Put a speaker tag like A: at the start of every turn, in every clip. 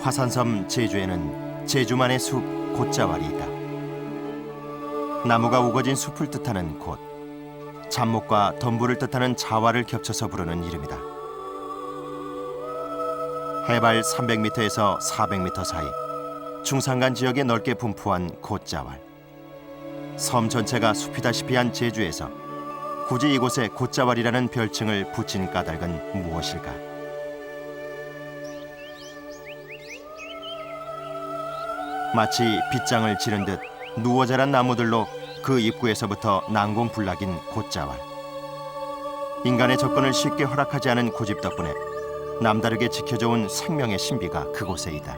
A: 화산섬 제주에는 제주만의 숲 곶자왈이 있다. 나무가 우거진 숲을 뜻하는 곶, 잡목과 덤불을 뜻하는 자왈을 겹쳐서 부르는 이름이다. 해발 300m에서 400m 사이 중산간 지역에 넓게 분포한 곶자왈. 섬 전체가 숲이다시피 한 제주에서 굳이 이곳에 곶자왈이라는 별칭을 붙인 까닭은 무엇일까? 마치 빗장을 지른 듯 누워 자란 나무들로 그 입구에서부터 난공불락인 곶자왈. 인간의 접근을 쉽게 허락하지 않은 고집 덕분에 남다르게 지켜져온 생명의 신비가 그곳에 있다.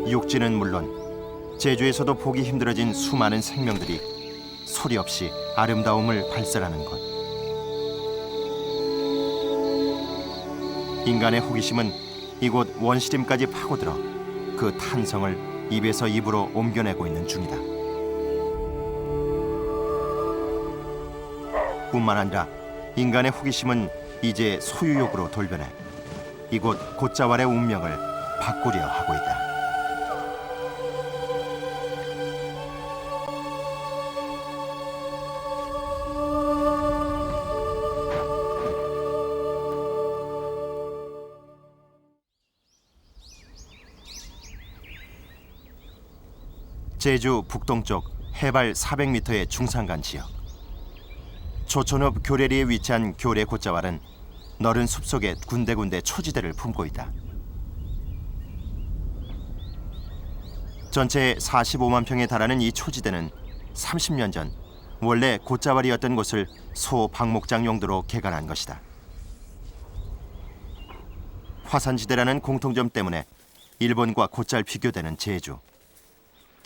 A: 육지는 물론 제주에서도 보기 힘들어진 수많은 생명들이 소리 없이 아름다움을 발산하는 것. 인간의 호기심은 이곳 원시림까지 파고들어 그 탄성을 입에서 입으로 옮겨내고 있는 중이다. 뿐만 아니라 인간의 호기심은 이제 소유욕으로 돌변해 이곳 곶자왈의 운명을 바꾸려 하고 있다. 제주 북동쪽 해발 400m의 중산간 지역. 조촌읍 교래리에 위치한 교래 곶자왈은 너른 숲속에 군데군데 초지대를 품고 있다. 전체 45만 평에 달하는 이 초지대는 30년 전 원래 곶자왈이었던 곳을 소 방목장 용도로 개간한 것이다. 화산지대라는 공통점 때문에 일본과 곧잘 비교되는 제주.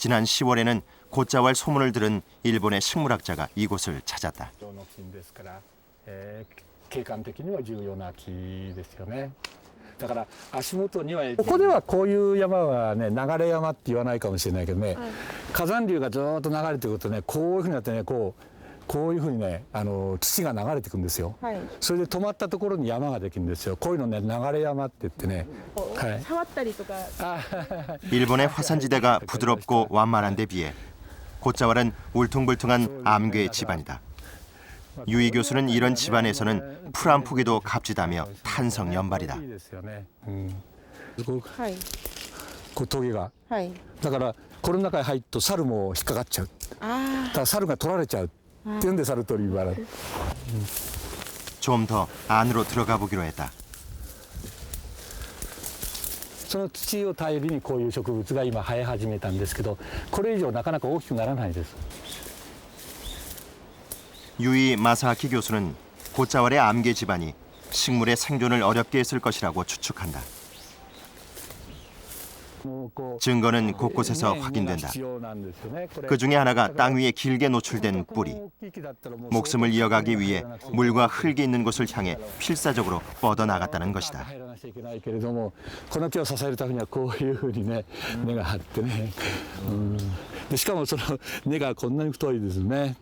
A: 지난 10월에는 곶자왈 소문을 들은 일본의 식물학자가 이곳을 찾았다.
B: だから足元にはここではこういう山はね流れ山って言わないかもしれないけどね、火山流がずっと流れてくるとねこういうふうになってねこういうふうにね土が流れてくるんですよ、はい、それで止まったところに山ができるんですよ。こういうのね流れ山って言ってね、はい、触ったりとか
A: 일본의 화산지대가 부드럽고 완만한 데 비해 곶자왈은 울퉁불퉁한 암괴 집안이다. 유이 교수는 이런 집안에서는 풀 한 포기도 값지다며 탄성 연발이다.
B: こうトゲが、はい、だからこの中に入ると猿も引っかかっちゃう。だから猿が取られちゃうっていうんで猿取りバラ。
A: 좀 더 안으로 들어가 보기로 했다.
B: その土を頼りにこういう植物が今生え始めたんですけど、これ以上なかなか大きくならないです。
A: 유이 마사하키 교수는 곶자왈의 암괴 집안이 식물의 생존을 어렵게 했을 것이라고 추측한다. 증거는 곳곳에서 확인된다. 그 중에 하나가 땅 위에 길게 노출된 뿌리. 목숨을 이어가기 위해 물과 흙이 있는 곳을 향해 필사적으로 뻗어나갔다는 것이다.
B: この木を支えるためにはこういうふうにね根が張ってね、でしかもその根がこんなに太いですね。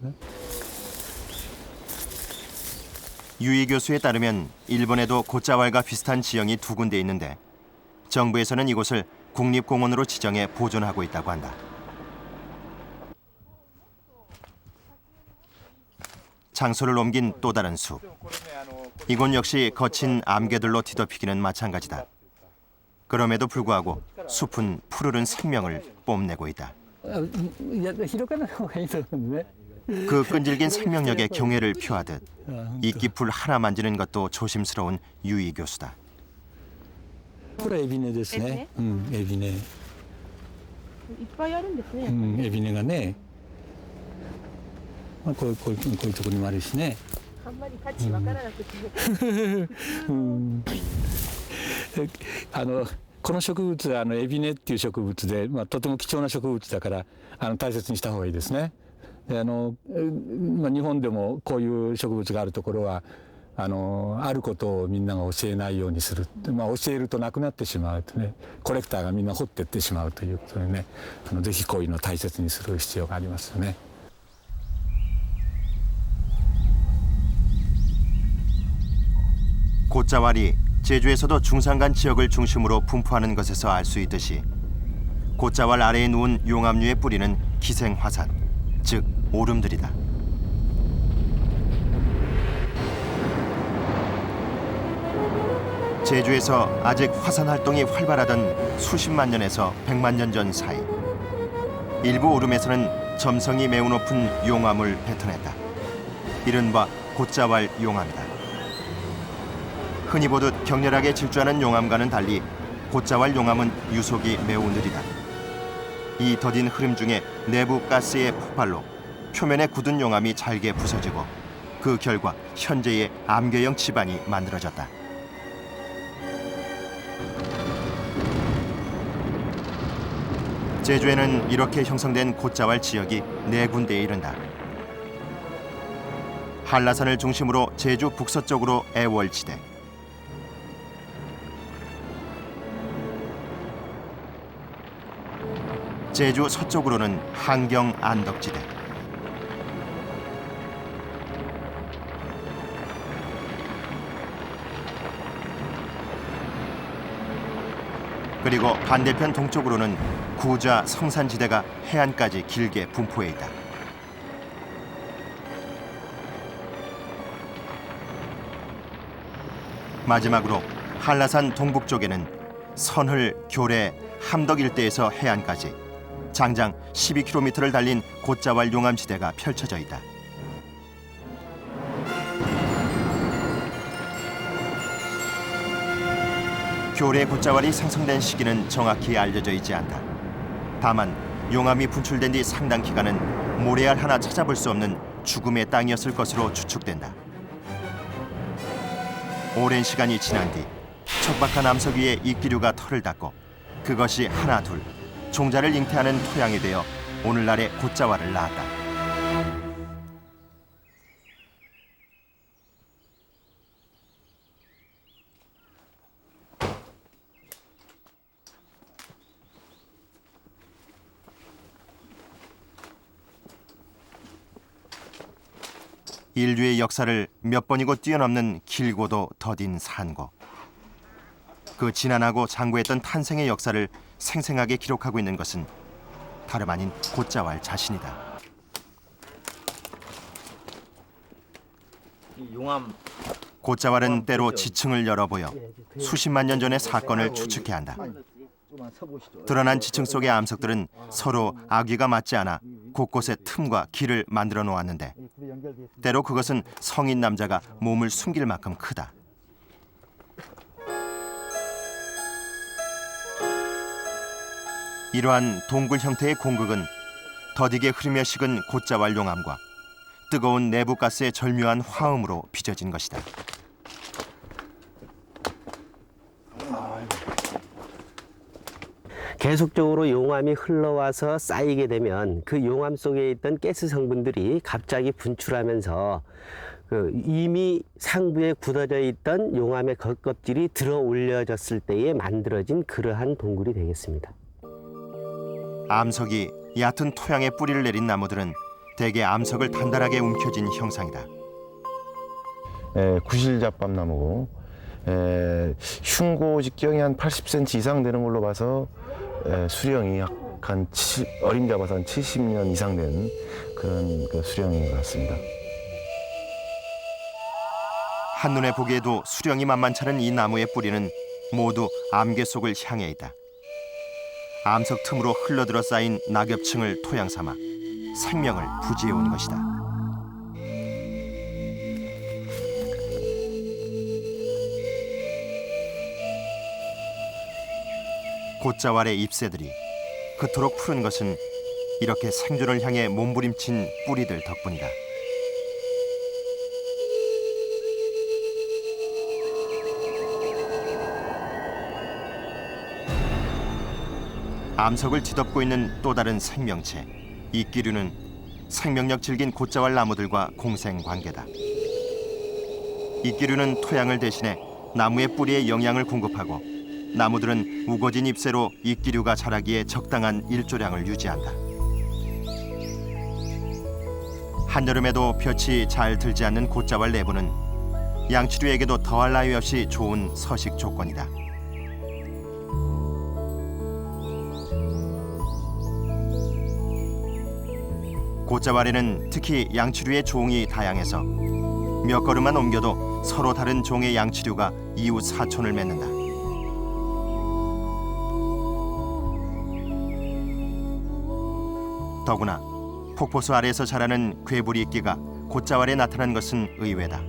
A: 유이 교수에 따르면 일본에도 곶자왈과 비슷한 지형이 두 군데 있는데 정부에서는 이곳을 국립공원으로 지정해 보존하고 있다고 한다. 장소를 옮긴 또 다른 숲. 이곳 역시 거친 암괴들로 뒤덮이기는 마찬가지다. 그럼에도 불구하고 숲은 푸르른 생명을 뽐내고 있다. 그 끈질긴 생명력에 경애를 표하듯 이끼풀 하나 만지는 것도 조심스러운 유이 교수다.
B: これエビネですね。エビネ。いっぱいあるんですね。エビネがね。まあこういうところにもあるしね。あんまり価値わからなくて。この植物はエビネっていう植物で、まあとても貴重な植物だから大切にした方がいいですね。で日本でもこういう植物があるところはあることをみんなが教えないようにする、教えるとなくなってしまうとね、コレクターがみんな掘っていってしまうということでね、ぜひこういうのを大切にする必要がありますよね。
A: 곶자왈이 제주에서도 중산간 지역을 중심으로 분포하는 것에서 알 수 있듯이 곶자왈 아래에 누운 용암류의 뿌리는 기생화산, 즉 오름들이다. 제주에서 아직 화산 활동이 활발하던 수십만 년에서 100만 년 전 사이, 일부 오름에서는 점성이 매우 높은 용암을 뱉어냈다. 이른바 곶자왈 용암이다. 흔히 보듯 격렬하게 질주하는 용암과는 달리 곶자왈 용암은 유속이 매우 느리다. 이 더딘 흐름 중에 내부 가스의 폭발로 표면에 굳은 용암이 잘게 부서지고 그 결과 현재의 암괴형 지반이 만들어졌다. 제주에는 이렇게 형성된 곶자왈 지역이 4군데에 이른다. 한라산을 중심으로 제주 북서쪽으로 애월지대, 제주 서쪽으로는 한경 안덕지대, 그리고 반대편 동쪽으로는 구좌 성산지대가 해안까지 길게 분포해 있다. 마지막으로 한라산 동북쪽에는 선흘, 교래, 함덕 일대에서 해안까지 장장 12km를 달린 곶자왈 용암지대가 펼쳐져 있다. 교래 곶자왈이 생성된 시기는 정확히 알려져 있지 않다. 다만 용암이 분출된 뒤 상당 기간은 모래알 하나 찾아볼 수 없는 죽음의 땅이었을 것으로 추측된다. 오랜 시간이 지난 뒤 척박한 암석 위에 이끼류가 털을 닦고 그것이 하나 둘 종자를 잉태하는 토양이 되어 오늘날의 곶자왈을 낳았다. 인류의 역사를 몇 번이고 뛰어넘는 길고도 더딘 산고. 그 지난하고 장구했던 탄생의 역사를 생생하게 기록하고 있는 것은 다름 아닌 곶자왈 자신이다.
C: 용암
A: 곶자왈은 때로 지층을 열어보여 수십만 년 전의 사건을 추측해야 한다. 드러난 지층 속의 암석들은 서로 아귀가 맞지 않아 곳곳에 틈과 길을 만들어 놓았는데 때로 그것은 성인 남자가 몸을 숨길 만큼 크다. 이러한 동굴 형태의 공극은 더디게 흐르며 식은 곶자왈 용암과 뜨거운 내부 가스의 절묘한 화음으로 빚어진 것이다.
D: 계속적으로 용암이 흘러와서 쌓이게 되면 그 용암 속에 있던 가스 성분들이 갑자기 분출하면서 이미 상부에 굳어져 있던 용암의 겉껍질이 들어 올려졌을 때에 만들어진 그러한 동굴이 되겠습니다.
A: 암석이 얕은 토양에 뿌리를 내린 나무들은 대개 암석을 단단하게 움켜쥔 형상이다.
E: 구실잡밥나무고 흉고 직경이 한 80cm 이상 되는 걸로 봐서 수령이 한 어림잡아서 한 70년 이상 된 그런 수령인 것 같습니다.
A: 한눈에 보기에도 수령이 만만찮은 이 나무의 뿌리는 모두 암괴 속을 향해 있다. 암석 틈으로 흘러들어 쌓인 낙엽층을 토양 삼아 생명을 부지해 온 것이다. 곶자왈의 잎새들이 그토록 푸른 것은 이렇게 생존을 향해 몸부림친 뿌리들 덕분이다. 암석을 뒤덮고 있는 또 다른 생명체, 이끼류는 생명력 질긴 곶자왈 나무들과 공생 관계다. 이끼류는 토양을 대신해 나무의 뿌리에 영양을 공급하고 나무들은 우거진 잎새로 이끼류가 자라기에 적당한 일조량을 유지한다. 한여름에도 볕이 잘 들지 않는 곶자왈 내부는 양치류에게도 더할 나위 없이 좋은 서식 조건이다. 곶자왈에는 특히 양치류의 종이 다양해서 몇 걸음만 옮겨도 서로 다른 종의 양치류가 이웃 사촌을 맺는다. 더구나 폭포수 아래에서 자라는 괴부리 이끼가 곶자왈에 나타난 것은 의외다.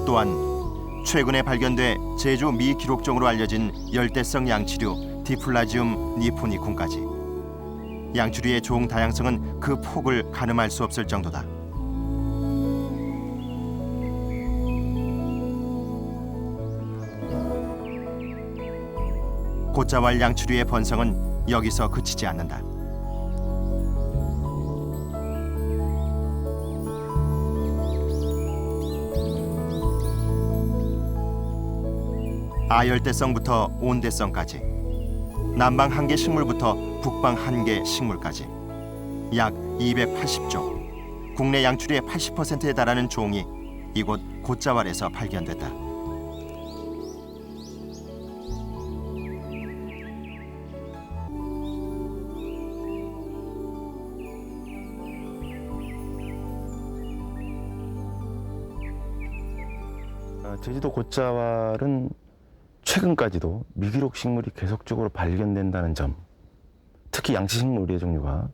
A: 또한 최근에 발견돼 제주 미기록종으로 알려진 열대성 양치류 디플라지움 니포니쿰까지 양치류의 종 다양성은 그 폭을 가늠할 수 없을 정도다. 곶자왈 양치류의 번성은 여기서 그치지 않는다. 아열대성부터 온대성까지, 남방 한계 식물부터 북방 한계 식물까지 약 280종, 국내 양치류의 80%에 달하는 종이 이곳 곶자왈에서 발견됐다.
E: 제주도 곶자왈은 최근까지도 미기록 식물이 계속적으로 발견된다는 점, 특히 양치식물 우리의 종류가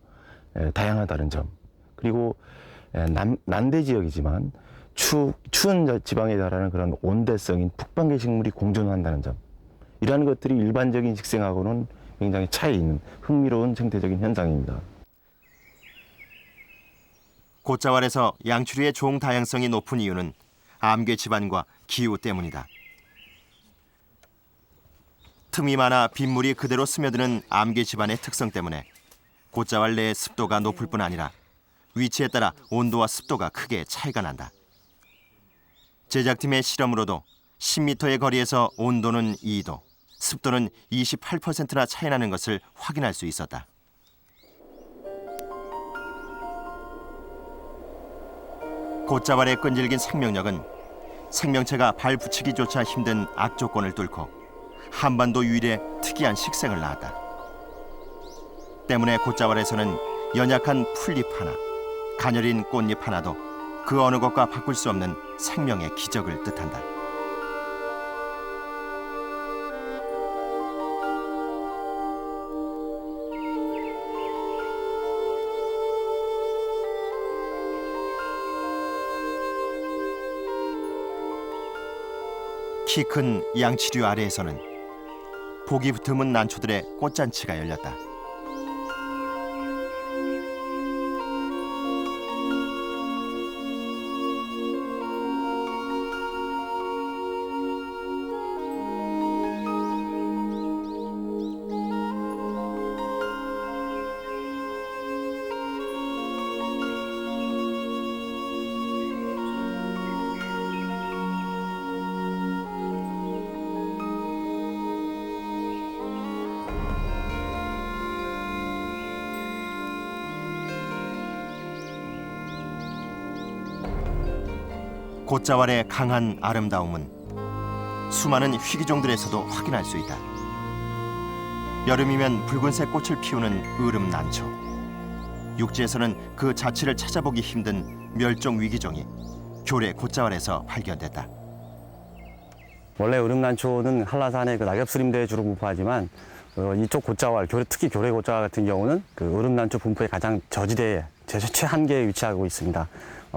E: 다양하다는 점, 그리고 난대 지역이지만 추운 지방에 달하는 그런 온대성인 북방계 식물이 공존한다는 점, 이러한 것들이 일반적인 식생하고는 굉장히 차이 있는 흥미로운 생태적인 현상입니다.
A: 곶자왈에서 양치류의 종 다양성이 높은 이유는 암괴 집안과 기후 때문이다. 틈이 많아 빗물이 그대로 스며드는 암괴 집안의 특성 때문에 곶자왈 내의 습도가 높을 뿐 아니라 위치에 따라 온도와 습도가 크게 차이가 난다. 제작팀의 실험으로도 10m의 거리에서 온도는 2도, 습도는 28%나 차이 나는 것을 확인할 수 있었다. 곶자왈의 끈질긴 생명력은 생명체가 발 붙이기조차 힘든 악조건을 뚫고 한반도 유일의 특이한 식생을 낳았다. 때문에 곶자왈에서는 연약한 풀잎 하나, 가녀린 꽃잎 하나도 그 어느 것과 바꿀 수 없는 생명의 기적을 뜻한다. 키 큰 양치류 아래에서는 복이 드문 난초들의 꽃잔치가 열렸다. 곶자왈의 강한 아름다움은 수많은 희귀종들에서도 확인할 수 있다. 여름이면 붉은색 꽃을 피우는 으름난초. 육지에서는 그 자취를 찾아보기 힘든 멸종 위기종이 교래 곶자왈에서 발견됐다.
C: 원래 으름난초는 한라산의 그 낙엽수림대에 주로 분포하지만 이쪽 곶자왈, 특히 교래 곶자왈 같은 경우는 그 으름난초 분포의 가장 저지대에 최한계에 위치하고 있습니다.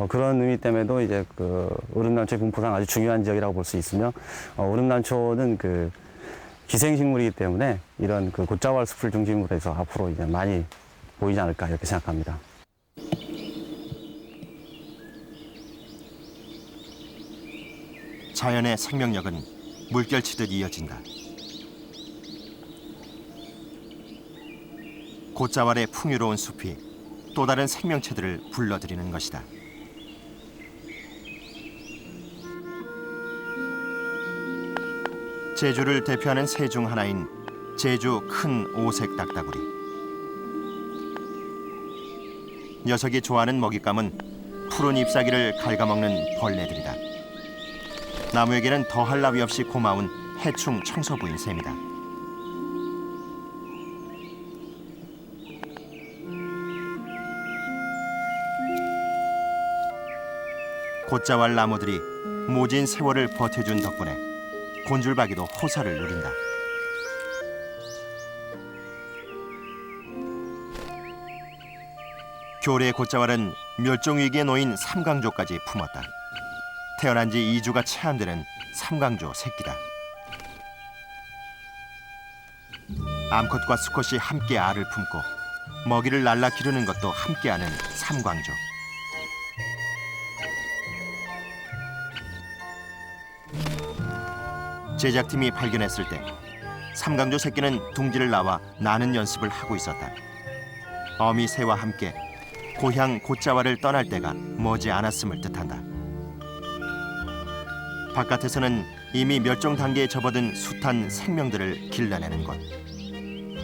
C: 그런 의미 때문에도 이제 그 으름난초의 분포상 아주 중요한 지역이라고 볼 수 있으며, 으름난초는 그 기생식물이기 때문에 이런 그 곶자왈 숲을 중심으로 해서 앞으로 이제 많이 보이지 않을까 이렇게 생각합니다.
A: 자연의 생명력은 물결치듯 이어진다. 곶자왈의 풍요로운 숲이 또 다른 생명체들을 불러들이는 것이다. 제주를 대표하는 새 중 하나인 제주 큰 오색 딱따구리. 녀석이 좋아하는 먹잇감은 푸른 잎사귀를 갉아먹는 벌레들이다. 나무에게는 더할 나위 없이 고마운 해충 청소부인 셈이다. 곶자왈 나무들이 모진 세월을 버텨준 덕분에 곤줄박이도 호사를 누린다. 교래 곶자왈은 멸종위기에 놓인 삼강조까지 품었다. 태어난 지 2주가 채 안 되는 삼강조 새끼다. 암컷과 수컷이 함께 알을 품고 먹이를 날라 기르는 것도 함께하는 삼광조. 제작팀이 발견했을 때 삼강조 새끼는 둥지를 나와 나는 연습을 하고 있었다. 어미 새와 함께 고향 곶자왈을 떠날 때가 머지 않았음을 뜻한다. 바깥에서는 이미 멸종 단계에 접어든 숱한 생명들을 길러내는 곳.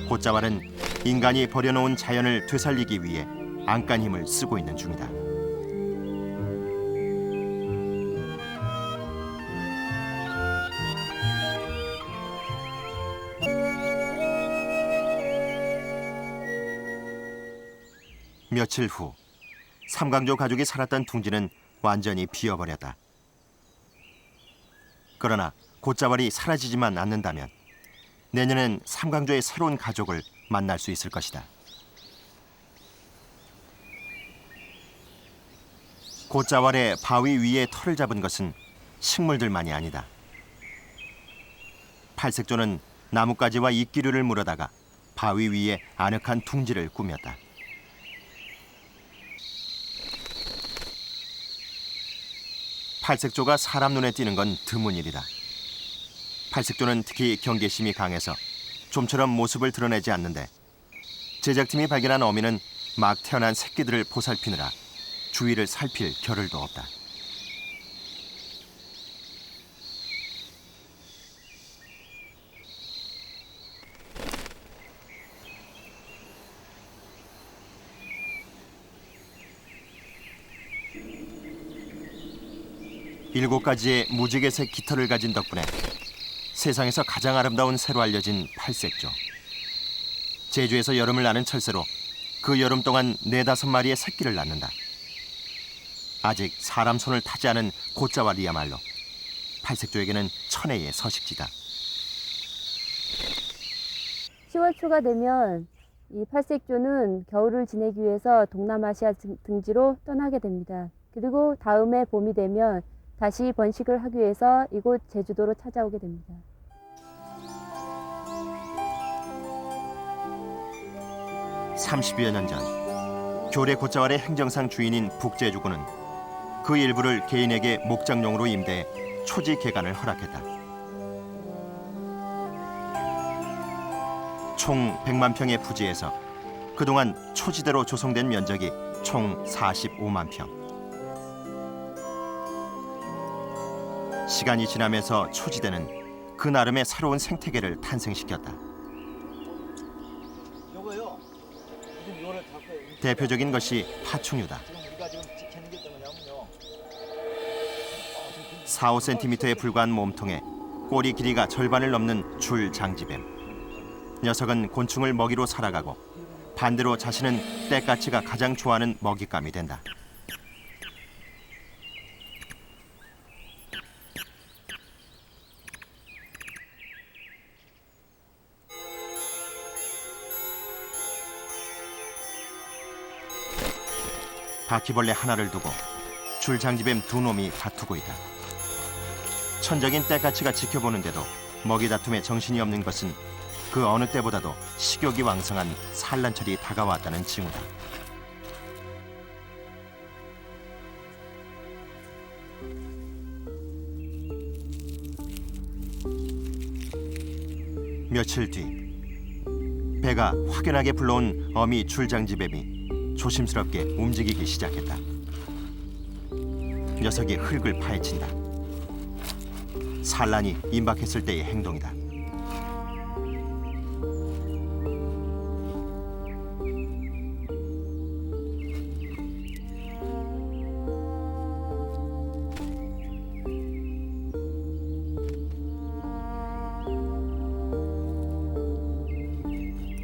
A: 곶자왈은 인간이 버려놓은 자연을 되살리기 위해 안간 힘을 쓰고 있는 중이다. 며칠 후 삼강조 가족이 살았던 둥지는 완전히 비어버렸다. 그러나 곶자왈이 사라지지만 않는다면 내년엔 삼강조의 새로운 가족을 만날 수 있을 것이다. 곶자왈의 바위 위에 털을 잡은 것은 식물들만이 아니다. 팔색조는 나뭇가지와 이끼류를 물어다가 바위 위에 아늑한 둥지를 꾸몄다. 팔색조가 사람 눈에 띄는 건 드문 일이다. 팔색조는 특히 경계심이 강해서 좀처럼 모습을 드러내지 않는데 제작팀이 발견한 어미는 막 태어난 새끼들을 보살피느라 주위를 살필 겨를도 없다. 일곱 가지의 무지개색 깃털을 가진 덕분에 세상에서 가장 아름다운 새로 알려진 팔색조. 제주에서 여름을 나는 철새로 그 여름 동안 4-5마리의 새끼를 낳는다. 아직 사람 손을 타지 않은 곶자왈이야말로 팔색조에게는 천혜의 서식지다.
F: 10월 초가 되면 이 팔색조는 겨울을 지내기 위해서 동남아시아 등지로 떠나게 됩니다. 그리고 다음해 봄이 되면 다시 번식을 하기 위해서 이곳 제주도로 찾아오게 됩니다.
A: (30여 년 전) 교래 곶자왈의 행정상 주인인 북제주군은 그 일부를 개인에게 목장용으로 임대해 초지 개간을 허락했다. 총 100만 평의 부지에서 그동안 초지대로 조성된 면적이 총 45만 평. 시간이 지나면서 초지대는 그 나름의 새로운 생태계를 탄생시켰다. 대표적인 것이 파충류다. 4-5cm에 불과한 몸통에 꼬리 길이가 절반을 넘는 줄 장지뱀. 녀석은 곤충을 먹이로 살아가고 반대로 자신은 떼까치가 가장 좋아하는 먹잇감이 된다. 바퀴벌레 하나를 두고 줄장지뱀 2놈이 다투고 있다. 천적인 떼까치가 지켜보는데도 먹이 다툼에 정신이 없는 것은 그 어느 때보다도 식욕이 왕성한 산란철이 다가왔다는 징후다. 며칠 뒤 배가 확연하게 불러온 어미 줄장지뱀이 조심스럽게 움직이기 시작했다. 녀석이 흙을 파헤친다. 산란이 임박했을 때의 행동이다.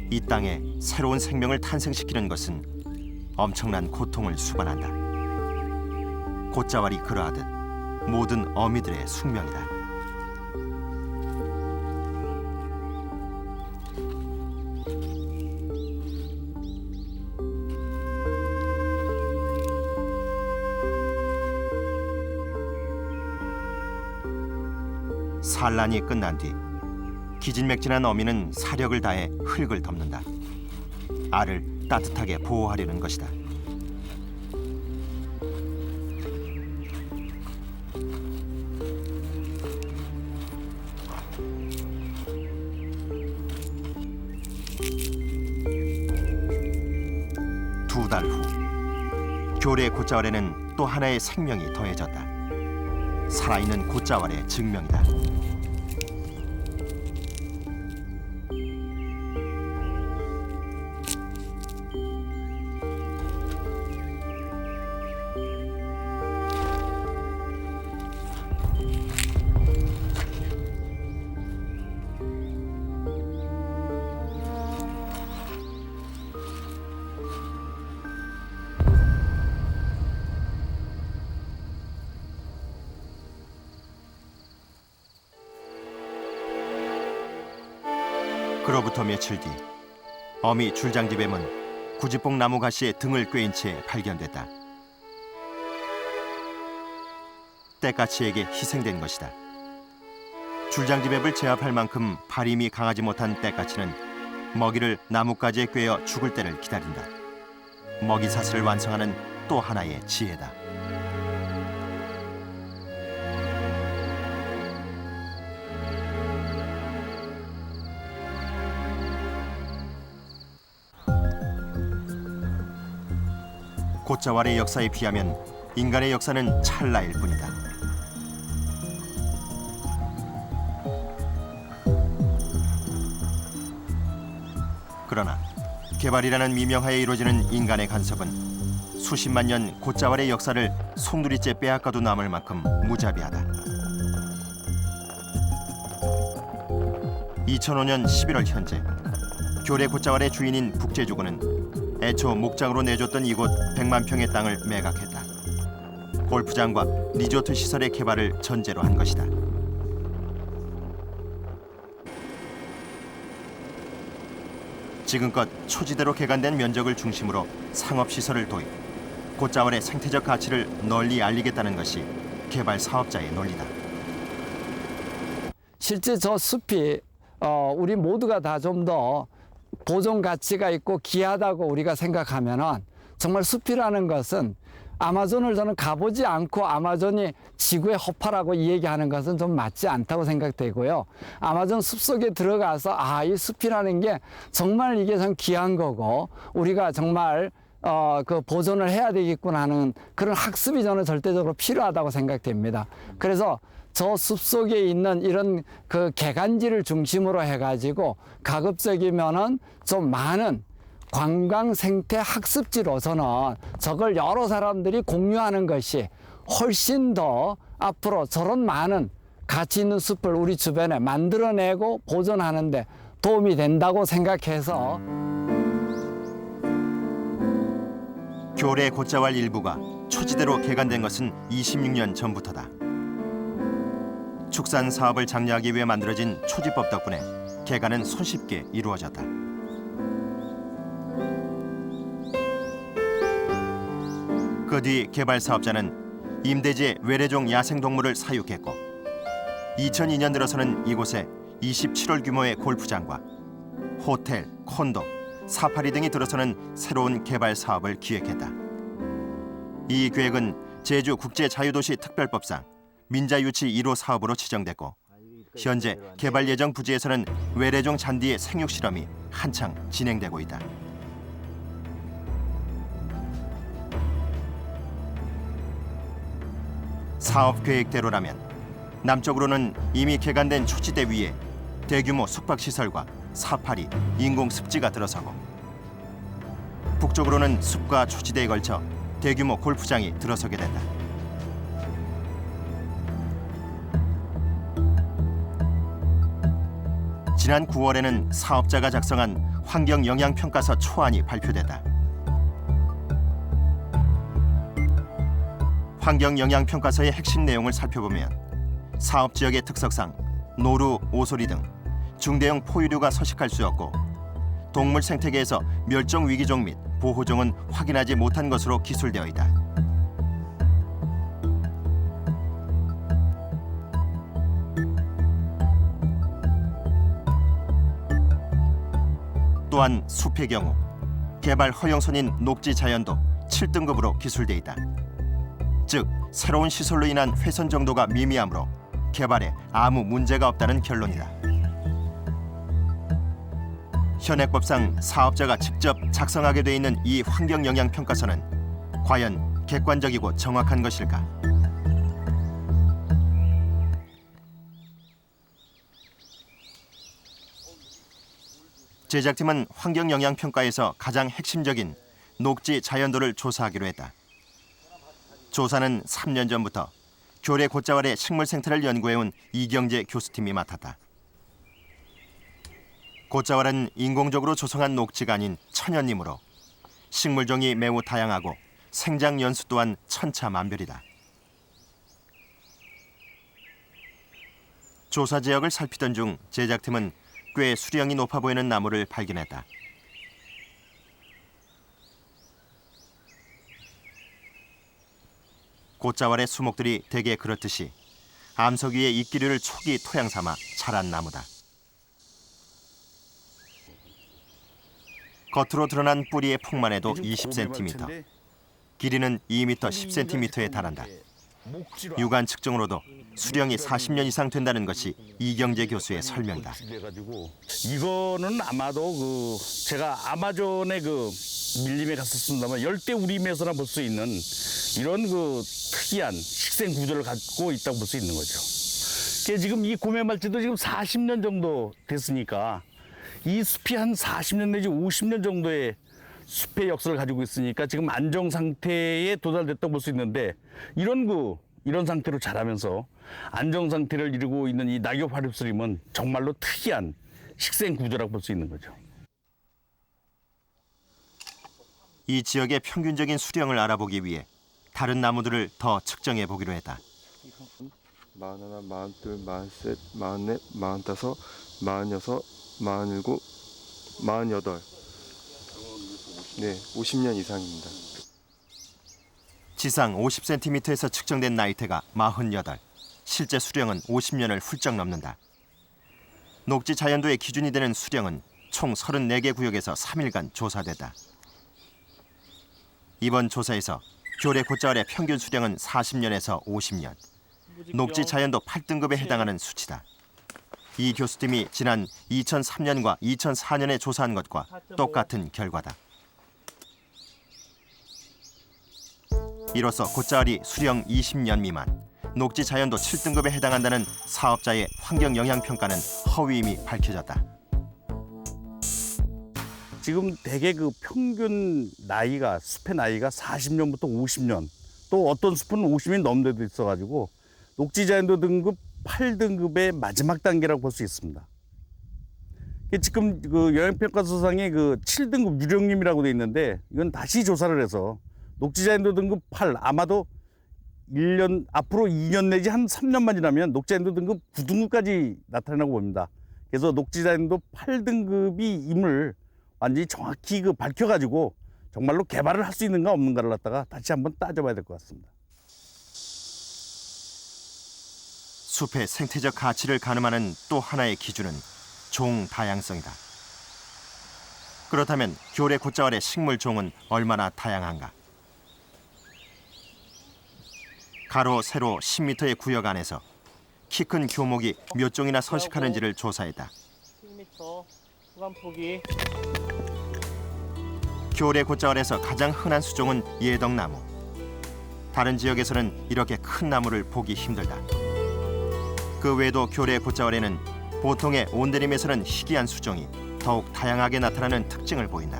A: 이 땅에 새로운 생명을 탄생시키는 것은 엄청난 고통을 수반한다. 곶자왈이 그러하듯 모든 어미들의 숙명이다. 산란이 끝난 뒤 기진맥진한 어미는 사력을 다해 흙을 덮는다. 알을 따뜻하게 보호하려는 것이다. 두 달 후, 교래 곶자왈에는 또 하나의 생명이 더해졌다. 살아있는 곶자왈의 증명이다. 그로부터 며칠 뒤 어미 줄장지뱀은 구지뽕 나무 가시에 등을 꿰인 채 발견됐다. 떼까치에게 희생된 것이다. 줄장지뱀을 제압할 만큼 발임이 강하지 못한 떼까치는 먹이를 나뭇가지에 꿰어 죽을 때를 기다린다. 먹이 사슬을 완성하는 또 하나의 지혜다. 곶자왈의 역사에 비하면 인간의 역사는 찰나일 뿐이다. 그러나 개발이라는 미명하에 이루어지는 인간의 간섭은 수십만 년 곶자왈의 역사를 송두리째 빼앗가도 남을 만큼 무자비하다. 2005년 11월 현재 교래 곶자왈의 주인인 북제주군은 애초 목장으로 내줬던 이곳 100만 평의 땅을 매각했다. 골프장과 리조트 시설의 개발을 전제로 한 것이다. 지금껏 초지대로 개간된 면적을 중심으로 상업시설을 도입, 곶자왈의 생태적 가치를 널리 알리겠다는 것이 개발 사업자의 논리다.
B: 실제 저 숲이 우리 모두가 다 좀 더 보존 가치가 있고 귀하다고 우리가 생각하면은 정말 숲이라는 것은 아마존을 저는 가보지 않고 아마존이 지구의 허파라고 이 얘기하는 것은 좀 맞지 않다고 생각되고요. 아마존 숲속에 들어가서 이 숲이라는 게 정말 이게 참 귀한 거고 우리가 정말 그 보존을 해야 되겠구나 하는 그런 학습이 저는 절대적으로 필요하다고 생각됩니다. 그래서 저 숲속에 있는 이런 그 개간지를 중심으로 해가지고 가급적이면은 좀 많은 관광 생태 학습지로서는 저걸 여러 사람들이 공유하는 것이 훨씬 더 앞으로 저런 많은 가치 있는 숲을 우리 주변에 만들어내고 보존하는 데 도움이 된다고 생각해서
A: 교래 곶자왈 일부가 초지대로 개간된 것은 26년 전부터다. 축산 사업을 장려하기 위해 만들어진 초지법 덕분에 개간은 손쉽게 이루어졌다. 그 뒤 개발 사업자는 임대지에 외래종 야생동물을 사육했고 2002년 들어서는 이곳에 27홀 규모의 골프장과 호텔, 콘도, 사파리 등이 들어서는 새로운 개발 사업을 기획했다. 이 계획은 제주국제자유도시 특별법상 민자유치 1호 사업으로 지정됐고 현재 개발 예정 부지에서는 외래종 잔디의 생육 실험이 한창 진행되고 있다. 사업 계획대로라면 남쪽으로는 이미 개간된 초지대 위에 대규모 숙박시설과 사파리, 인공습지가 들어서고 북쪽으로는 숲과 초지대에 걸쳐 대규모 골프장이 들어서게 된다. 지난 9월에는 사업자가 작성한 환경영향평가서 초안이 발표됐다. 환경영향평가서의 핵심 내용을 살펴보면 사업지역의 특성상 노루, 오소리 등 중대형 포유류가 서식할 수 없고 동물 생태계에서 멸종 위기종 및 보호종은 확인하지 못한 것으로 기술되어 있다. 또한 숲의 경우 개발 허용선인 녹지 자연도 7등급으로 기술돼 있다. 즉 새로운 시설로 인한 훼손 정도가 미미하므로 개발에 아무 문제가 없다는 결론이다. 현행법상 사업자가 직접 작성하게 돼 있는 이 환경영향평가서는 과연 객관적이고 정확한 것일까? 제작팀은 환경영향평가에서 가장 핵심적인 녹지 자연도를 조사하기로 했다. 조사는 3년 전부터 교래 곶자왈의 식물 생태를 연구해온 이경재 교수팀이 맡았다. 곶자왈은 인공적으로 조성한 녹지가 아닌 천연이므로 식물종이 매우 다양하고 생장 연수 또한 천차만별이다. 조사 지역을 살피던 중 제작팀은 꽤 수령이 높아 보이는 나무를 발견했다. 곶자왈의 수목들이 대개 그렇듯이 암석 위에 잎기류를 초기 토양 삼아 자란 나무다. 겉으로 드러난 뿌리의 폭만에도 20cm, 길이는 2m 10cm에 달한다. 육안 측정으로도 수령이 40년 이상 된다는 것이 이경재 교수의 설명이다.
G: 이거는 아마도 제가 아마존의 밀림에 갔었습니다만 열대 우림에서나 볼 수 있는 이런 특이한 식생 구조를 갖고 있다고 볼 수 있는 거죠. 지금 이 고매말지도 지금 40년 정도 됐으니까 이 숲이 한 40년 내지 50년 정도의 숲의 역사를 가지고 있으니까 지금 안정 상태에 도달됐다고 볼 수 있는데 이런 상태로 자라면서 안정 상태를 이루고 있는 이 낙엽 화립수림은 정말로 특이한 식생 구조라고 볼 수 있는 거죠.
A: 이 지역의 평균적인 수령을 알아보기 위해 다른 나무들을 더 측정해 보기로 했다.
H: 41, 42, 43, 44, 45, 46, 47, 48. 네, 50년 이상입니다.
A: 지상 50cm에서 측정된 나이테가 48, 실제 수령은 50년을 훌쩍 넘는다. 녹지 자연도의 기준이 되는 수령은 총 34개 구역에서 3일간 조사됐다. 이번 조사에서 교래 곶자왈의 평균 수령은 40년에서 50년, 녹지 자연도 8등급에 해당하는 수치다. 이 교수팀이 지난 2003년과 2004년에 조사한 것과 똑같은 결과다. 이로써 곶자왈이 수령 20년 미만, 녹지 자연도 7등급에 해당한다는 사업자의 환경영향평가는 허위임이 밝혀졌다.
G: 지금 대개 평균 나이가 숲의 나이가 40년부터 50년, 또 어떤 숲은 50년이 넘는 데도 있어가지고 녹지자연도 등급 8등급의 마지막 단계라고 볼 수 있습니다. 지금 영향평가서상에 7등급 유령림이라고 돼 있는데 이건 다시 조사를 해서 녹지자연도 등급 8, 아마도 1년 앞으로 2년 내지 한 3년만 지나면 녹지자연도 등급 9등급까지 나타나고 봅니다. 그래서 녹지자연도 8등급이 임을 완전히 정확히 밝혀가지고 정말로 개발을 할 수 있는가 없는가를 갖다가 다시 한번 따져봐야 될 것 같습니다.
A: 숲의 생태적 가치를 가늠하는 또 하나의 기준은 종 다양성이다. 그렇다면 교래 곶자왈의 식물 종은 얼마나 다양한가? 가로, 세로 10m의 구역 안에서 키 큰 교목이 몇 종이나 서식하는지를 조사했다.
G: 10m 후반 폭이.
A: 겨울의 곶자왈에서 가장 흔한 수종은 예덕나무. 다른 지역에서는 이렇게 큰 나무를 보기 힘들다. 그 외에도 겨울의 곶자왈에는 보통의 온대림에서는 희귀한 수종이 더욱 다양하게 나타나는 특징을 보인다.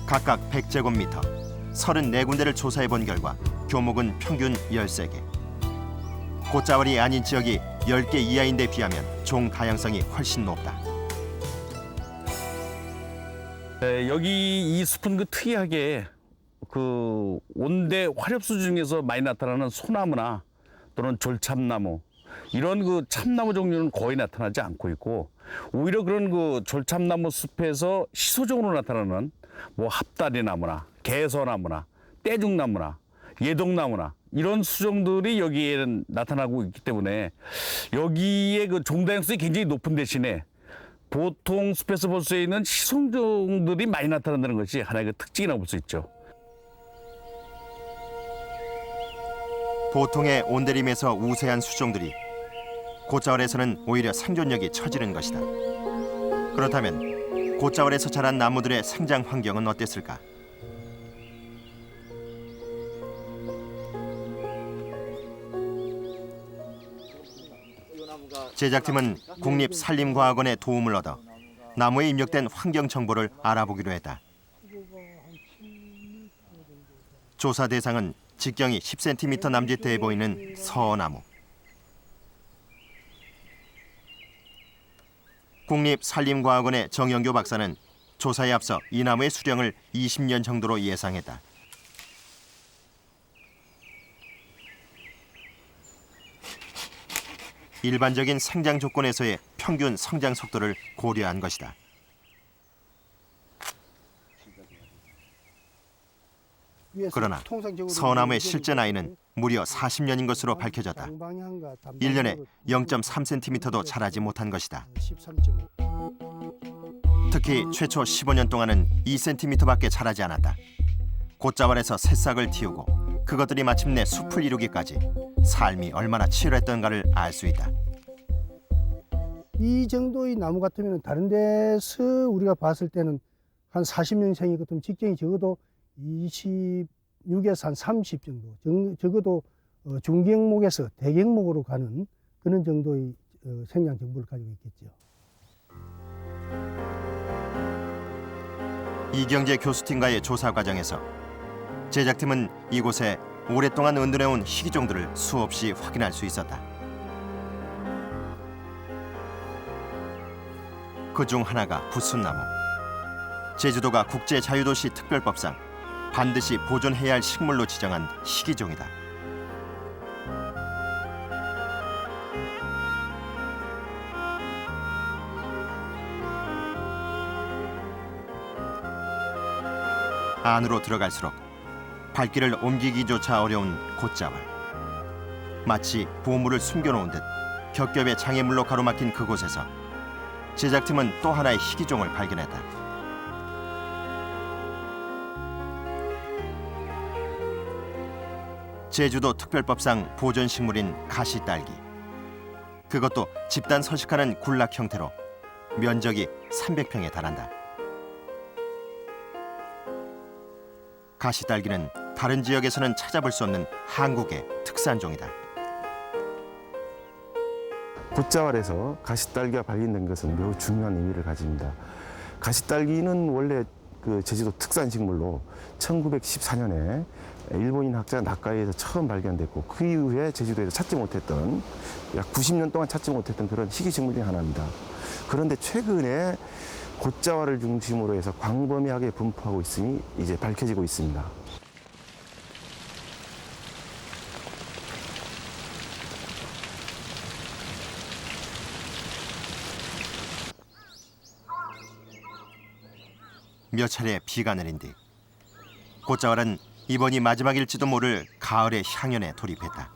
A: 각각 100제곱미터, 34군데를 조사해 본 결과 교목은 평균 13개. 곶자왈이 아닌 지역이 10개 이하인 데 비하면 종 다양성이 훨씬 높다.
G: 네, 여기 이 숲은 그 특이하게 그 온대 화렵수 중에서 많이 나타나는 소나무나 또는 졸참나무 이런 그 참나무 종류는 거의 나타나지 않고 있고, 오히려 그런 그 졸참나무 숲에서 시소종으로 나타나는 뭐 합다리나무나 개서나무나 떼죽나무나 예독나무나 이런 수종들이 여기에 나타나고 있기 때문에 여기에 그 종다양성이 굉장히 높은 대신에 보통 숲에서 볼 수 있는 시송종들이 많이 나타난다는 것이 하나의 그 특징이라고 볼 수 있죠.
A: 보통의 온대림에서 우세한 수종들이 곶자왈에서는 오히려 생존력이 처지는 것이다. 그렇다면 곶자왈에서 자란 나무들의 생장 환경은 어땠을까? 제작팀은 국립산림과학원의 도움을 얻어 나무에 입력된 환경 정보를 알아보기로 했다. 조사 대상은 직경이 10cm 남짓대에 보이는 서나무. 국립산림과학원의 정영교 박사는 조사에 앞서 이 나무의 수령을 20년 정도로 예상했다. 일반적인 생장 조건에서의 평균 성장 속도를 고려한 것이다. 그러나 서나무의 실제 나이는 무려 40년인 것으로 밝혀졌다. 1년에 0.3cm도 자라지 못한 것이다. 특히 최초 15년 동안은 2cm밖에 자라지 않았다. 곶자왈에서 새싹을 틔우고 그것들이 마침내 숲을 이루기까지 삶이 얼마나 치열했던가를 알 수 있다.
I: 이 정도의 나무 같으면 다른 데서 우리가 봤을 때는 한 40년생이거든. 직경이 적어도 26에서 한 30 정도, 적어도 중경목에서 대경목으로 가는 그런 정도의 생장 정보를 가지고 있겠죠.
A: 이경재 교수팀과의 조사 과정에서 제작팀은 이곳에 오랫동안 은둔해온 희귀종들을 수없이 확인할 수 있었다. 그중 하나가 부순나무. 제주도가 국제자유도시 특별법상 반드시 보존해야 할 식물로 지정한 희귀종이다. 안으로 들어갈수록 발길을 옮기기조차 어려운 곶자왈. 마치 보물을 숨겨놓은 듯 겹겹의 장애물로 가로막힌 그곳에서 제작팀은 또 하나의 희귀종을 발견했다. 제주도 특별법상 보존식물인 가시딸기. 그것도 집단 서식하는 군락 형태로 면적이 300평에 달한다. 가시딸기는 다른 지역에서는 찾아볼 수 없는 한국의 특산종이다.
E: 곶자왈에서 가시딸기가 발견된 것은 매우 중요한 의미를 가집니다. 가시딸기는 원래 그 제주도 특산식물로 1914년에 일본인 학자 나카이에서 처음 발견됐고, 그 이후에 제주도에서 찾지 못했던, 약 90년 동안 찾지 못했던 그런 희귀식물 중 하나입니다. 그런데 최근에 곶자왈을 중심으로 해서 광범위하게 분포하고 있음이 이제 밝혀지고 있습니다.
A: 몇 차례 비가 내린 뒤 곶자왈은 이번이 마지막일지도 모를 가을의 향연에 돌입했다.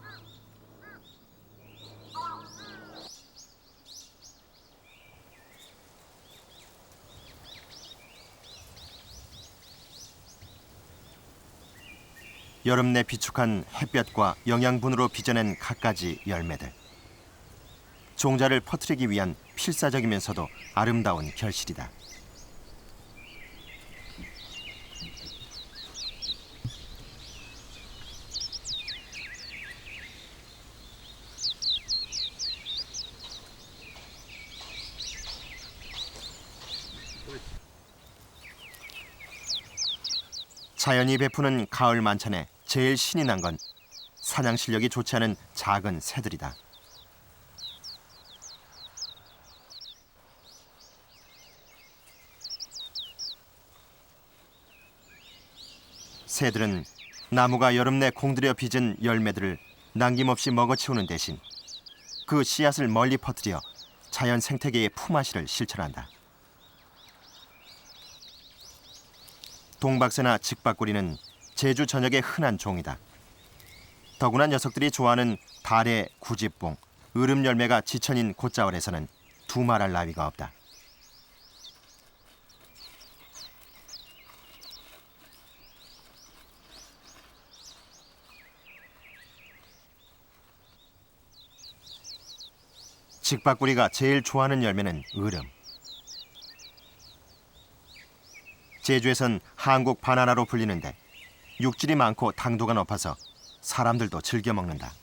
A: 여름 내 비축한 햇볕과 영양분으로 빚어낸 갖가지 열매들. 종자를 퍼뜨리기 위한 필사적이면서도 아름다운 결실이다. 자연이 베푸는 가을 만찬에 제일 신이 난 건 사냥 실력이 좋지 않은 작은 새들이다. 새들은 나무가 여름 내 공들여 빚은 열매들을 남김없이 먹어치우는 대신 그 씨앗을 멀리 퍼뜨려 자연 생태계의 품앗이를 실천한다. 동박새나 직박구리는 제주 전역의 흔한 종이다. 더구나 녀석들이 좋아하는 달의 구지뽕, 으름 열매가 지천인 곶자월에서는 두말할 나위가 없다. 직박구리가 제일 좋아하는 열매는 으름. 제주에선 한국 바나나로 불리는데 육질이 많고 당도가 높아서 사람들도 즐겨 먹는다.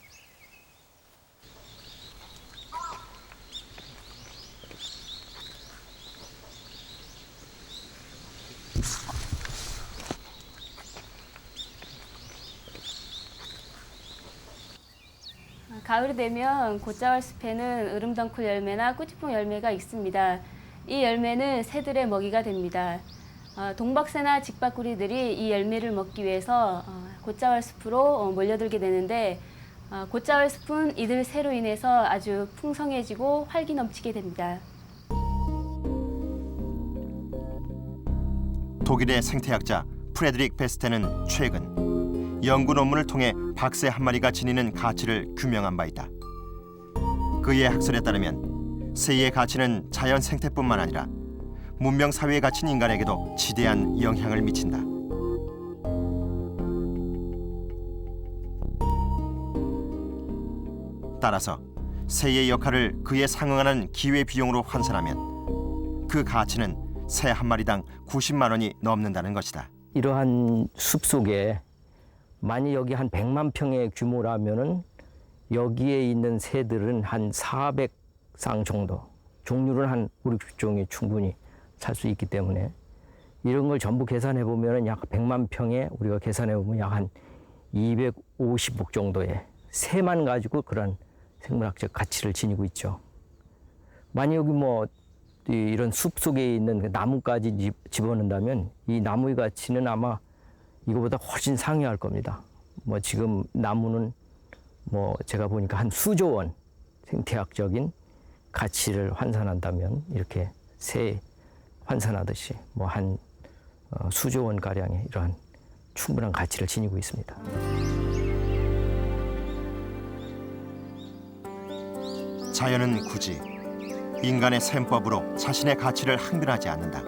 F: 가을이 되면 곶자월 숲에는 으름덩쿨 열매나 꾸지뽕 열매가 있습니다. 이 열매는 새들의 먹이가 됩니다. 동박새나 직박구리들이 이 열매를 먹기 위해서 곶자월 숲으로 몰려들게 되는데 곶자월 숲은 이들 새로 인해서 아주 풍성해지고 활기 넘치게 됩니다.
A: 독일의 생태학자 프레드릭 베스테는 최근 연구 논문을 통해 박새 한 마리가 지니는 가치를 규명한 바 있다. 그의 학설에 따르면 새의 가치는 자연 생태뿐만 아니라 문명 사회에 갇힌 인간에게도 지대한 영향을 미친다. 따라서 새의 역할을 그에 상응하는 기회 비용으로 환산하면 그 가치는 새 한 마리당 90만 원이 넘는다는 것이다.
J: 이러한 숲속에 만약 여기 한 100만 평의 규모라면은 여기에 있는 새들은 한 400쌍 정도, 종류는 한 5, 60종이 충분히 살 수 있기 때문에 이런 걸 전부 계산해 보면은 약 100만 평에 우리가 계산해 보면 약 한 250억 정도의 새만 가지고 그런 생물학적 가치를 지니고 있죠. 만약 여기 뭐 이런 숲 속에 있는 그 나무까지 집어넣는다면 이 나무의 가치는 아마 이거보다 훨씬 상회할 겁니다. 뭐 지금 나무는 뭐 제가 보니까 한 수조 원 생태학적인 가치를 환산한다면 이렇게 새 환산하듯이 뭐 한 수조 원 가량의 이러한 충분한 가치를 지니고 있습니다.
A: 자연은 굳이 인간의 셈법으로 자신의 가치를 항변하지 않는다.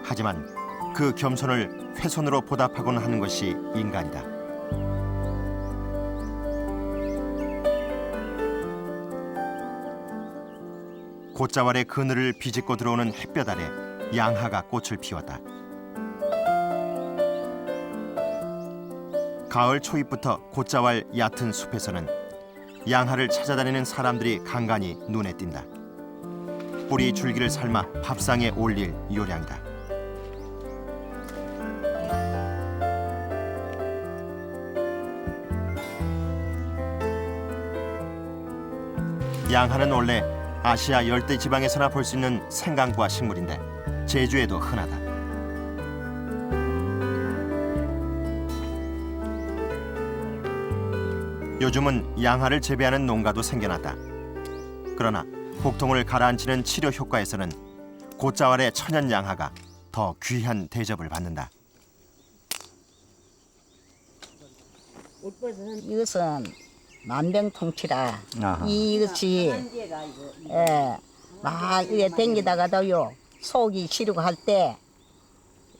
A: 하지만 그 겸손을 훼손으로 보답하곤 하는 것이 인간이다. 곶자왈의 그늘을 비집고 들어오는 햇볕 아래 양하가 꽃을 피웠다. 가을 초입부터 곶자왈 얕은 숲에서는 양하를 찾아다니는 사람들이 간간히 눈에 띈다. 뿌리 줄기를 삶아 밥상에 올릴 요량이다. 양하는 원래 아시아 열대 지방에서나 볼 수 있는 생강과 식물인데 제주에도 흔하다. 요즘은 양하를 재배하는 농가도 생겨났다. 그러나 복통을 가라앉히는 치료 효과에서는 곶자왈의 천연 양하가 더 귀한 대접을 받는다.
K: 이것은 만병통치라.
J: 아하.
K: 이것이 막 이래 댕기다가도요 속이 시리고 할 때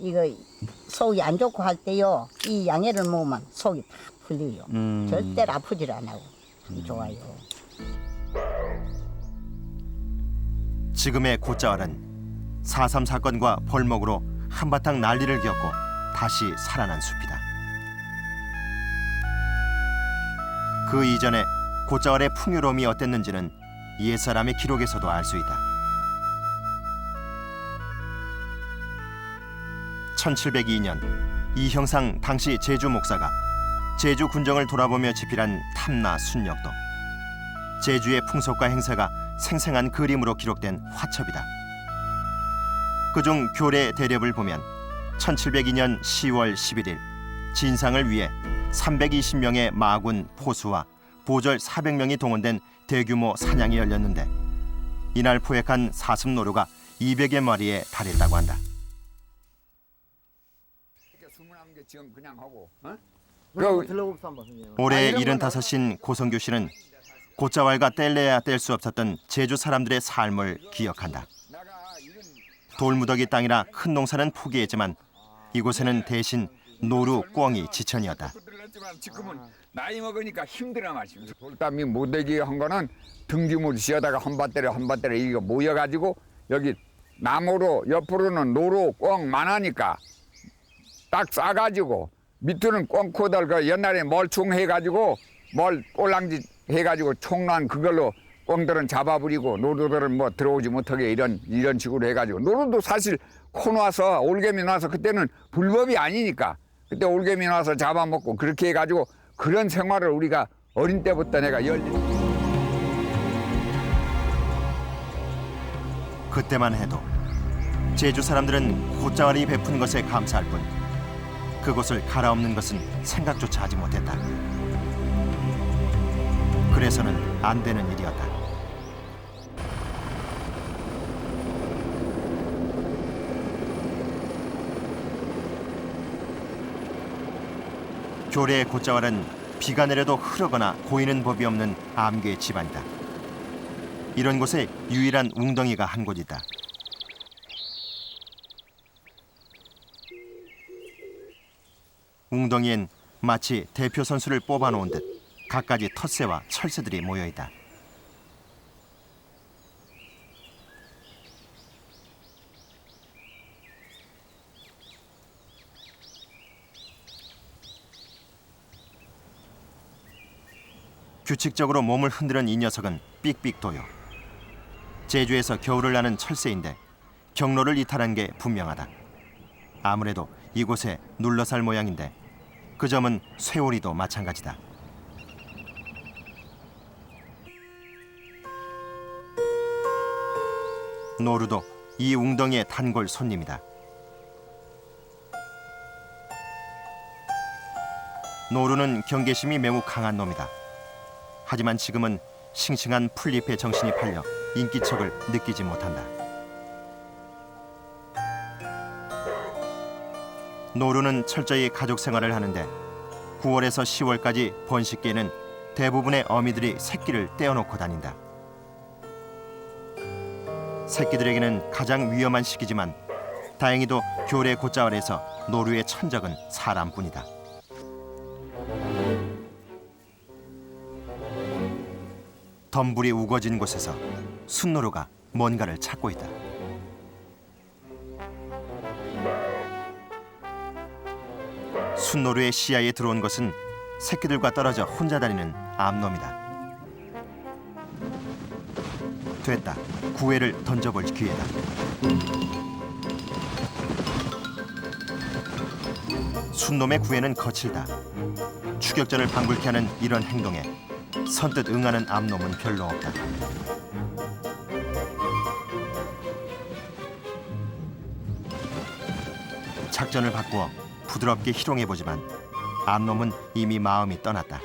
K: 이거 속이 안 좋고 할 때요. 이 양해를 먹으면 속이 다 풀려요. 절대로 아프질 않아요. 참 좋아요.
A: 지금의 곶자왈은 4.3 사건과 벌목으로 한바탕 난리를 겪고 다시 살아난 숲이다. 그 이전에 곶자왈의 풍요로움이 어땠는지는 옛사람의 기록에서도 알 수 있다. 1702년 이형상 당시 제주 목사가 제주 군정을 돌아보며 집필한 탐나 순력도, 제주의 풍속과 행사가 생생한 그림으로 기록된 화첩이다. 그중 교례 대렵을 보면 1702년 10월 11일 진상을 위해 320명의 마군, 포수와 보절 400명이 동원된 대규모 사냥이 열렸는데 이날 포획한 사슴노루가 200여 마리에 달했다고 한다. 올해 75인 고성규 씨는 곶자왈과 뗄래야 뗄 수 없었던 제주 사람들의 삶을 기억한다. 돌무더기 땅이라 큰 농사는 포기했지만 이곳에는 대신 노루, 꿩이 지천이었다.
L: 지금은 나이 먹으니까 힘들어 마시고 돌담이 못되기 한 거는 등짐을 지어다가 한밭대로 이거 모여가지고 여기 나무로 옆으로는 노루, 꿩 많으니까 딱 싸가지고 밑으로는 꿩코들 그 옛날에 멀충 해가지고 멀 꼴랑지 해가지고 총난 그걸로 꿩들은 잡아버리고 노루들은 뭐 들어오지 못하게 이런 식으로 해가지고 노루도 사실 코 놔서 올개미 놔서 그때는 불법이 아니니까 그때 올개미 놔서 잡아먹고 그렇게 해가지고 그런 생활을 우리가 어린 때부터 내가
A: 그때만 해도 제주 사람들은 곶자왈이 베푼 것에 감사할 뿐 그곳을 갈아엎는 것은 생각조차 하지 못했다. 그래서는 안 되는 일이었다. 교례의 곶자왈은 비가 내려도 흐르거나 고이는 법이 없는 암괴 집안이다. 이런 곳에 유일한 웅덩이가 한 곳 있다. 웅덩이엔 마치 대표 선수를 뽑아놓은 듯 갖가지 텃새와 철새들이 모여있다. 규칙적으로 몸을 흔드는 이 녀석은 삑삑도요. 제주에서 겨울을 나는 철새인데 경로를 이탈한 게 분명하다. 아무래도 이곳에 눌러살 모양인데 그 점은 쇠오리도 마찬가지다. 노루도 이 웅덩이의 단골 손님이다. 노루는 경계심이 매우 강한 놈이다. 하지만 지금은 싱싱한 풀잎에 정신이 팔려 인기척을 느끼지 못한다. 노루는 철저히 가족 생활을 하는데 9월에서 10월까지 번식기에는 대부분의 어미들이 새끼를 떼어놓고 다닌다. 새끼들에게는 가장 위험한 시기지만 다행히도 교례 곶자왈에서 노루의 천적은 사람뿐이다. 덤불이 우거진 곳에서 순노루가 뭔가를 찾고 있다. 순노루의 시야에 들어온 것은 새끼들과 떨어져 혼자 다니는 암놈이다. 됐다. 구애를 던져볼 기회다. 순놈의 구애는 거칠다. 추격전을 방불케 하는 이런 행동에 선뜻 응하는 암놈은 별로 없다. 작전을 바꾸어 부드럽게 희롱해보지만 암놈은 이미 마음이 떠났다.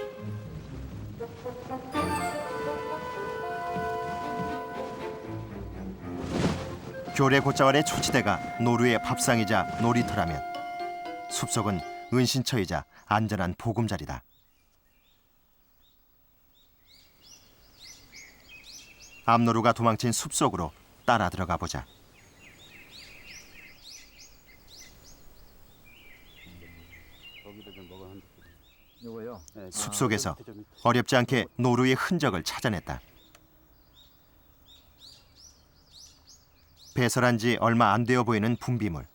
A: 교례 곶자왈의 초치대가 노루의 밥상이자 놀이터라면 숲속은 은신처이자 안전한 보금자리다. 암노루가 도망친 숲속으로 따라 들어가 보자. 숲속에서 어렵지 않게 노루의 흔적을 찾아냈다. 배설한 지 얼마 안 되어 보이는 분비물.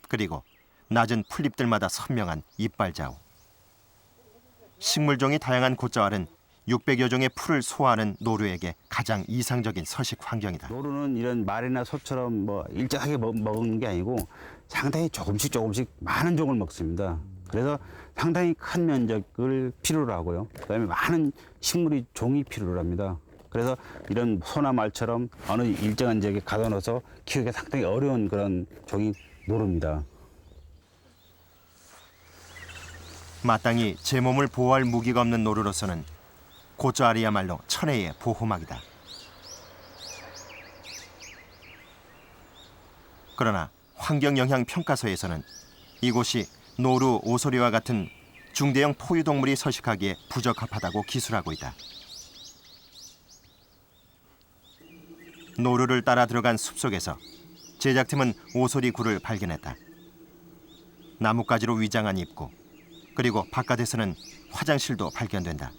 A: 그리고 낮은 풀잎들마다 선명한 이빨 자우. 식물종이 다양한 곶자왈은 600여 종의 풀을 소화하는 노루에게 가장 이상적인 서식 환경이다.
G: 노루는 이런 말이나 소처럼 뭐 일정하게 먹는 게 아니고 상당히 조금씩 많은 종을 먹습니다. 그래서 상당히 큰 면적을 필요로 하고요. 그다음에 많은 식물이 종이 필요로 합니다. 그래서 이런 소나 말처럼 어느 일정한 지역에 가둬놓아서 키우기가 상당히 어려운 그런 종이 노루입니다.
A: 마땅히 제 몸을 보호할 무기가 없는 노루로서는 곶자왈이야말로 천혜의 보호막이다. 그러나 환경영향평가서에서는 이곳이 노루, 오소리와 같은 중대형 포유동물이 서식하기에 부적합하다고 기술하고 있다. 노루를 따라 들어간 숲속에서 제작팀은 오소리 굴을 발견했다. 나뭇가지로 위장한 입구, 그리고 바깥에서는 화장실도 발견된다.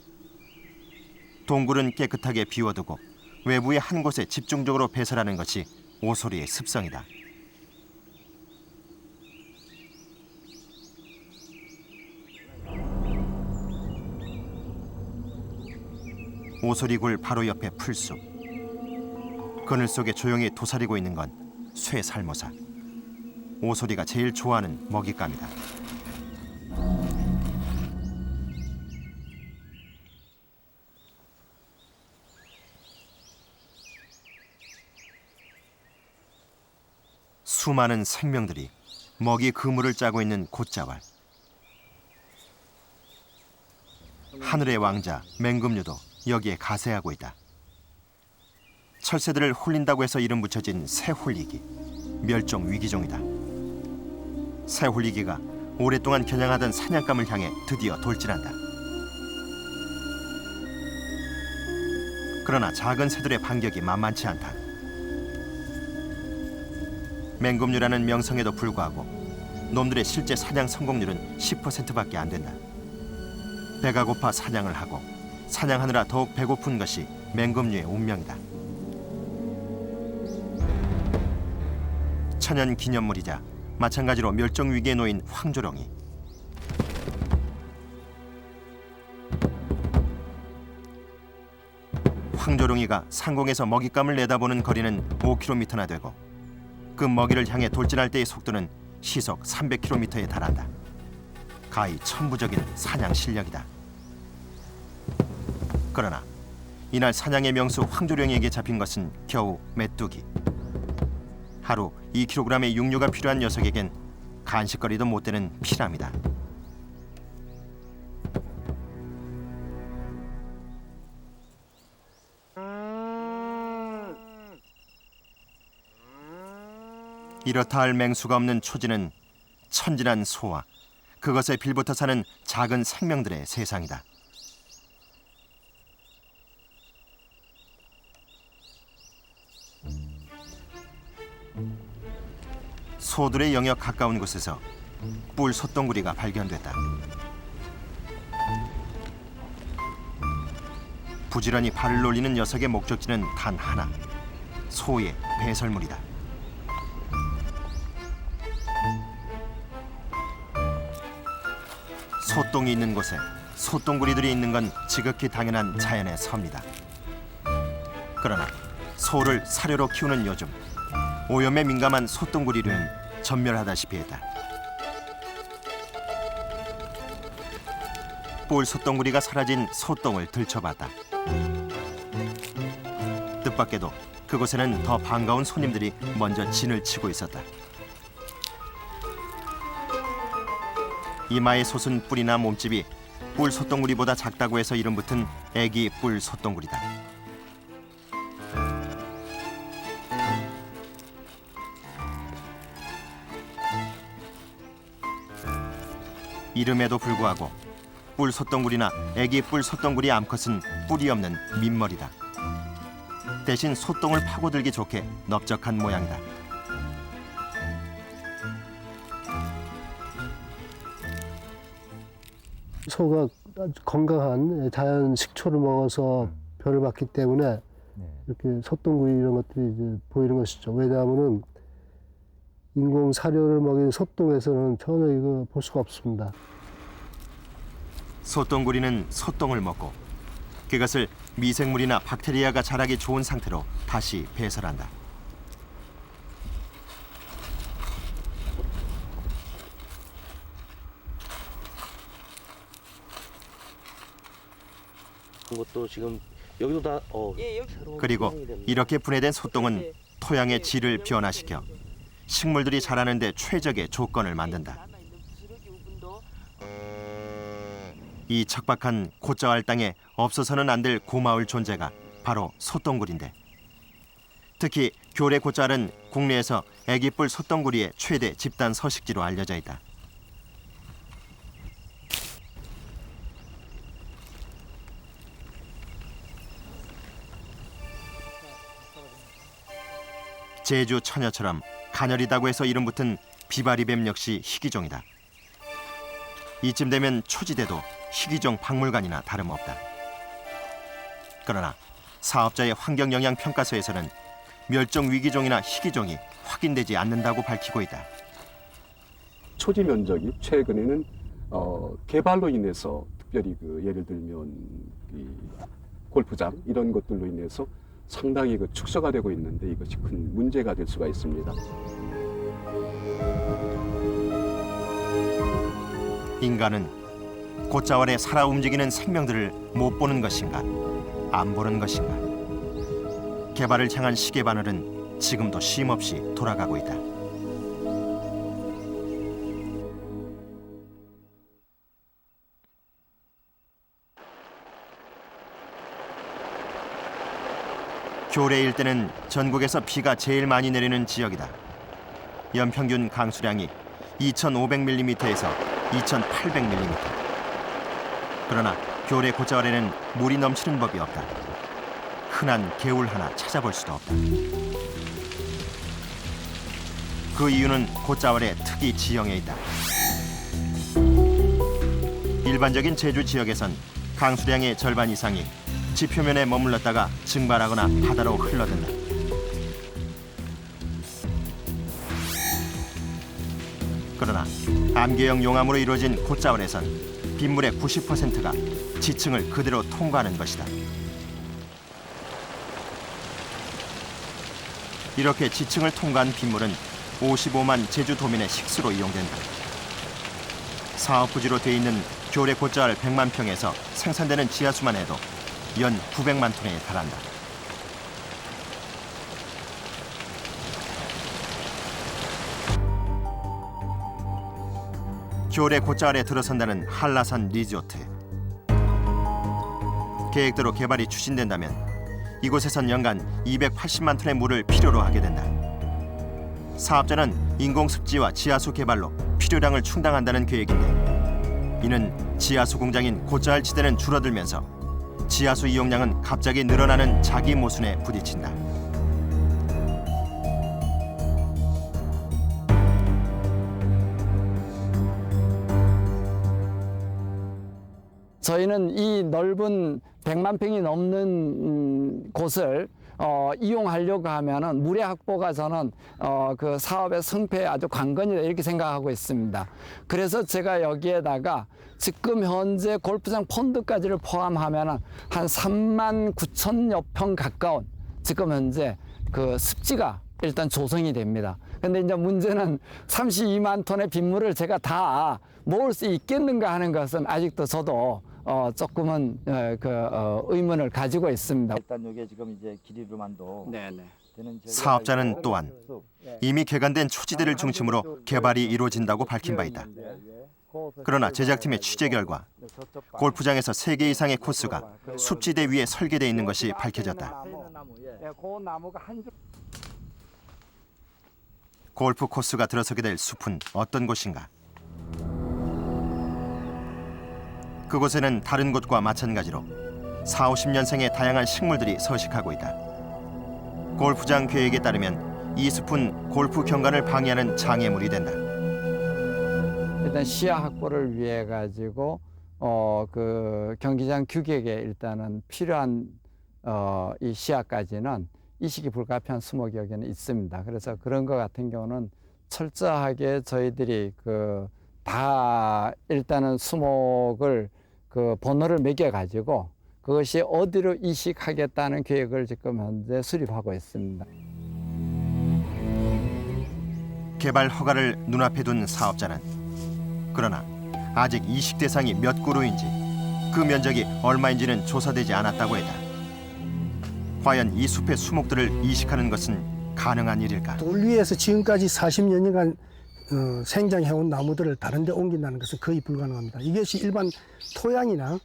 A: 동굴은 깨끗하게 비워두고 외부의 한 곳에 집중적으로 배설하는 것이 오소리의 습성이다. 오소리굴 바로 옆에 풀숲. 그늘 속에 조용히 도사리고 있는 건 쇠살모사. 오소리가 제일 좋아하는 먹잇감이다. 수많은 생명들이 먹이 그물을 짜고 있는 곶자왈. 하늘의 왕자 맹금류도 여기에 가세하고 있다. 철새들을 홀린다고 해서 이름 붙여진 새홀리기, 멸종 위기종이다. 새홀리기가 오랫동안 겨냥하던 사냥감을 향해 드디어 돌진한다. 그러나 작은 새들의 반격이 만만치 않다. 맹금류라는 명성에도 불구하고 놈들의 실제 사냥 성공률은 10%밖에 안 된다. 배가 고파 사냥을 하고 사냥하느라 더욱 배고픈 것이 맹금류의 운명이다. 천연 기념물이자 마찬가지로 멸종 위기에 놓인 황조롱이. 황조롱이가 상공에서 먹잇감을 내다보는 거리는 5km나 되고 그 먹이를 향해 돌진할 때의 속도는 시속 300km에 달한다. 가히 천부적인 사냥 실력이다. 그러나 이날 사냥의 명수 황조령에게 잡힌 것은 겨우 메뚜기. 하루 2kg의 육류가 필요한 녀석에겐 간식거리도 못 되는 피라미다. 이렇다 할 맹수가 없는 초지는 천진한 소와 그것에 빌붙어 사는 작은 생명들의 세상이다. 소들의 영역 가까운 곳에서 뿔 솥동구리가 발견됐다. 부지런히 발을 놀리는 녀석의 목적지는 단 하나, 소의 배설물이다. 소똥이 있는 곳에 소똥구리들이 있는 건 지극히 당연한 자연의 섭니다. 그러나 소를 사료로 키우는 요즘 오염에 민감한 소똥구리류는 전멸하다시피 했다. 뿔 소똥구리가 사라진 소똥을 들춰봤다. 뜻밖에도 그곳에는 더 반가운 손님들이 먼저 진을 치고 있었다. 이마에 솟은 뿔이나 몸집이 뿔 소똥구리보다 작다고 해서 이름 붙은 애기 뿔 소똥구리다. 이름에도 불구하고 뿔 소똥구리나 애기 뿔 소똥구리 암컷은 뿔이 없는 민머리다. 대신 소똥을 파고들기 좋게 넓적한 모양이다.
I: 소가 아주 건강한 자연 식초를 먹어서 변을 받기 때문에 이렇게 소똥구이 이런 것들이 이제 보이는 것이죠. 왜냐하면은 인공 사료를 먹인 소똥에서는 전혀 이거 볼 수가 없습니다.
A: 소똥구리는 소똥을 먹고 그것을 미생물이나 박테리아가 자라기 좋은 상태로 다시 배설한다.
D: 것도 지금 여기도 다
A: 그리고 이렇게 분해된 소똥은 토양의 질을 변화시켜 식물들이 자라는 데 최적의 조건을 만든다. 이 척박한 곶자왈 땅에 없어서는 안 될 고마울 존재가 바로 소똥구리인데, 특히 교래 곶자왈은 국내에서 애기뿔 소똥구리의 최대 집단 서식지로 알려져 있다. 제주 처녀처럼 가녀리다고 해서 이름 붙은 비바리뱀 역시 희귀종이다. 이쯤 되면 초지대도 희귀종 박물관이나 다름없다. 그러나 사업자의 환경영향평가서에서는 멸종 위기종이나 희귀종이 확인되지 않는다고 밝히고 있다.
M: 초지 면적이 최근에는 개발로 인해서 특별히 예를 들면 이 골프장 이런 것들로 인해서 상당히 축소가 되고 있는데 이것이 큰 문제가 될 수가 있습니다.
A: 인간은 곶자왈에 살아 움직이는 생명들을 못 보는 것인가, 안 보는 것인가. 개발을 향한 시계 바늘은 지금도 쉼없이 돌아가고 있다. 교래 일대는 전국에서 비가 제일 많이 내리는 지역이다. 연평균 강수량이 2,500mm에서 2,800mm. 그러나 교래 곶자왈에는 물이 넘치는 법이 없다. 흔한 개울 하나 찾아볼 수도 없다. 그 이유는 곶자왈의 특이 지형에 있다. 일반적인 제주 지역에선 강수량의 절반 이상이 지표면에 머물렀다가 증발하거나 바다로 흘러든다. 그러나 암계형 용암으로 이루어진 곶자왈에선 빗물의 90%가 지층을 그대로 통과하는 것이다. 이렇게 지층을 통과한 빗물은 55만 제주도민의 식수로 이용된다. 사업부지로 돼 있는 교래 곶자왈 100만 평에서 생산되는 지하수만 해도 연 900만 톤에 달한다. 교래 곶자왈에 들어선다는 한라산 리조트. 계획대로 개발이 추진된다면 이곳에선 연간 280만 톤의 물을 필요로 하게 된다. 사업자는 인공습지와 지하수 개발로 필요량을 충당한다는 계획인데, 이는 지하수 공장인 곶자왈 지대는 줄어들면서 지하수 이용량은 갑자기 늘어나는 자기 모순에 부딪힌다.
B: 저희는 이 넓은 100만 평이 넘는 곳을 이용하려고 하면은 물의 확보가 저는 그 사업의 성패에 아주 관건이다 이렇게 생각하고 있습니다. 그래서 제가 여기에다가 지금 현재 골프장 펀드까지를 포함하면은 한 3만 9천여 평 가까운 지금 현재 그 습지가 일단 조성이 됩니다. 근데 이제 문제는 32만 톤의 빗물을 제가 다 모을 수 있겠는가 하는 것은 아직도 저도 조금은 의문을 가지고 있습니다.
N: 일단 이게 지금 이제 길이로만도
A: 사업자는 또한 이미 개간된 초지대를 중심으로 개발이 이루어진다고 밝힌 바 있다. 그러나 제작팀의 취재 결과 골프장에서 3개 이상의 코스가 숲지대 위에 설계되어 있는 것이 밝혀졌다. 골프 코스가 들어서게 될 숲은 어떤 곳인가? 그곳에는 다른 곳과 마찬가지로 40, 50년생의 다양한 식물들이 서식하고 있다. 골프장 계획에 따르면 이 숲은 골프 경관을 방해하는 장애물이 된다.
B: 일단 시야 확보를 위해 가지고 그 경기장 규격에 일단은 필요한 이 시야까지는 이식이 불가피한 수목이 여기는 있습니다. 그래서 그런 것 같은 경우는 철저하게 저희들이 다 일단은 수목을 번호를 매겨 가지고 그것이 어디로 이식하겠다는 계획을 지금 현재 수립하고 있습니다.
A: 개발 허가를 눈앞에 둔 사업자는 그러나 아직 이식 대상이 몇 그루인지 그 면적이 얼마인지는 조사되지 않았다고 했다. 과연 이 숲의 수목들을 이식하는 것은 가능한 일일까?
O: 돌 위에서 지금까지 40년간 생장해온 나무들을 다른 데 옮긴다는 것은 거의 불가능합니다. 이것이 일반 토양이나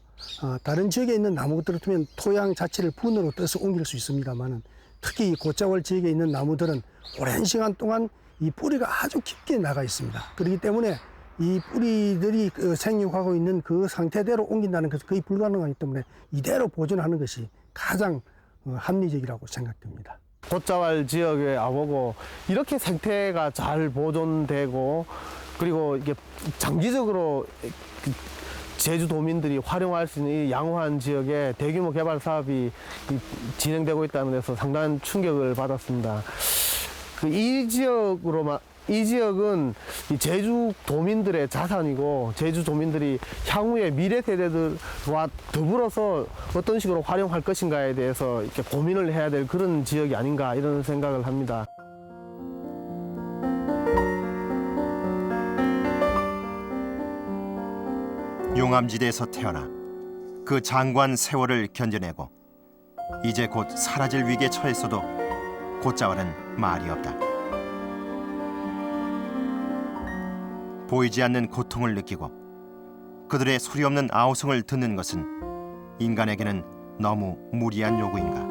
O: 다른 지역에 있는 나무들을 두면 토양 자체를 분으로 떠서 옮길 수 있습니다만 특히 이 곶자월 지역에 있는 나무들은 오랜 시간 동안 이 뿌리가 아주 깊게 나가 있습니다. 그렇기 때문에 이 뿌리들이 생육하고 있는 그 상태대로 옮긴다는 것은 거의 불가능하기 때문에 이대로 보존하는 것이 가장 합리적이라고 생각됩니다.
P: 곶자왈 지역에 와보고 이렇게 생태가 잘 보존되고 그리고 이게 장기적으로 제주도민들이 활용할 수 있는 이 양호한 지역에 대규모 개발 사업이 진행되고 있다는 데서 상당한 충격을 받았습니다. 이 지역은 제주도민들의 자산이고 제주도민들이 향후에 미래 세대들과 더불어서 어떤 식으로 활용할 것인가에 대해서 이렇게 고민을 해야 될 그런 지역이 아닌가 이런 생각을 합니다.
A: 용암지대에서 태어나 그 장관 세월을 견뎌내고 이제 곧 사라질 위기에 처했어도 곶자왈은 말이 없다. 보이지 않는 고통을 느끼고 그들의 소리 없는 아우성을 듣는 것은 인간에게는 너무 무리한 요구인가?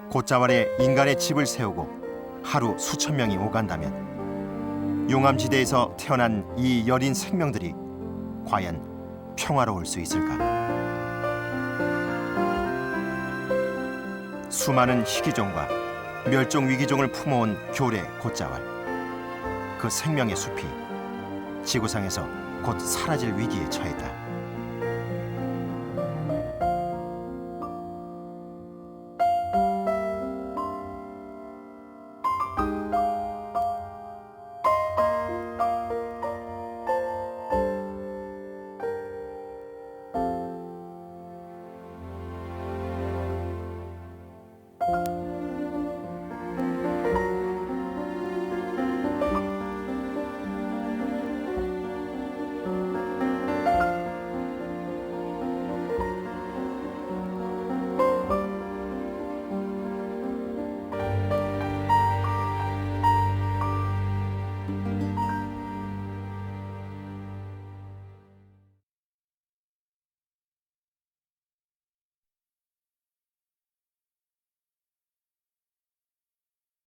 A: 곶자왈에 인간의 집을 세우고 하루 수천 명이 오간다면 용암지대에서 태어난 이 여린 생명들이 과연 평화로울 수 있을까? 수많은 희귀종과 멸종위기종을 품어온 교래 곶자왈. 그 생명의 숲이 지구상에서 곧 사라질 위기에 처했다.